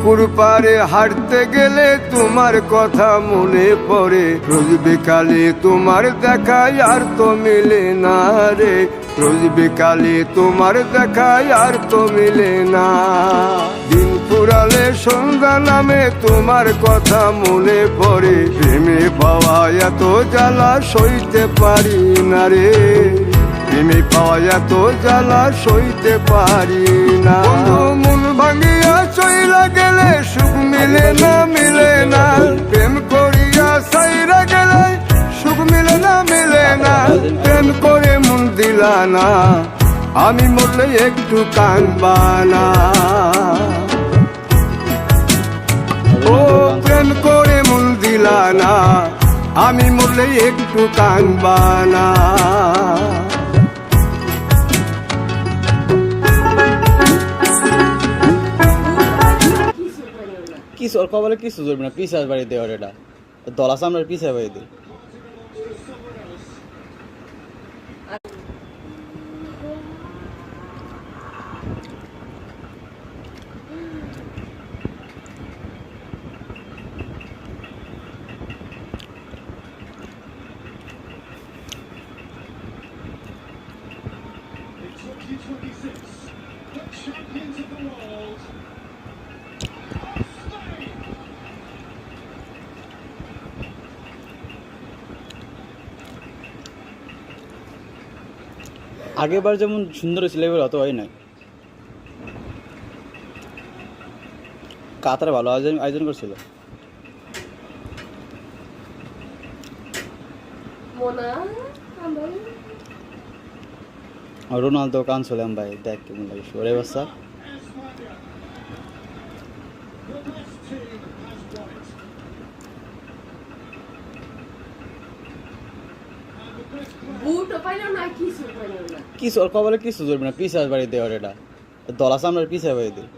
পুকুর পাড়ে হাঁটতে গেলে তোমার কথা মনে পড়ে, রোজ বিকালে তোমার দেখায় আর তো মিলে না রে, রোজ বিকালে তোমার দেখায় আর তো মিলে না। দিন ফুরালে সন্ধ্যা নামে তোমার কথা মনে পড়ে, প্রেমে পাওয়া এত জ্বালা সইতে পারি না রে, প্রেমে পাওয়া এত জ্বালা সইতে পারি না। মন ভাঙিয়া চইলা গেলে সুখ মিলে না, মিলে না, প্রেম করিয়া সাইরা গেলে সুখ মিলে না, মিলে না, প্রেম করে মন দিলা না, আমি মরলে একটু কাঁদবা না। ও প্রেম করে মন দিলা না, আমি মরলে একটু কাঁদবা না। কিছু ওর কবলে কিছু জরবে না, পিসার বাড়ি দেওয়ার এটা দলা সামনের পিসার বাড়ি দিই। আগেরবার যেমন সুন্দর ছিল এবার অত হয় নাই। কাতার ভালো আয়োজন করছিল। রোনালদো কানছিলাম ভাই, দেখ কেমন লাগে ওরে বাচ্চা। কিছু ওর কবলে কিছু জরবে না, পিসার বাড়ি দেওয়ার এটা দলা সামনের পিসার বাড়ি দিই।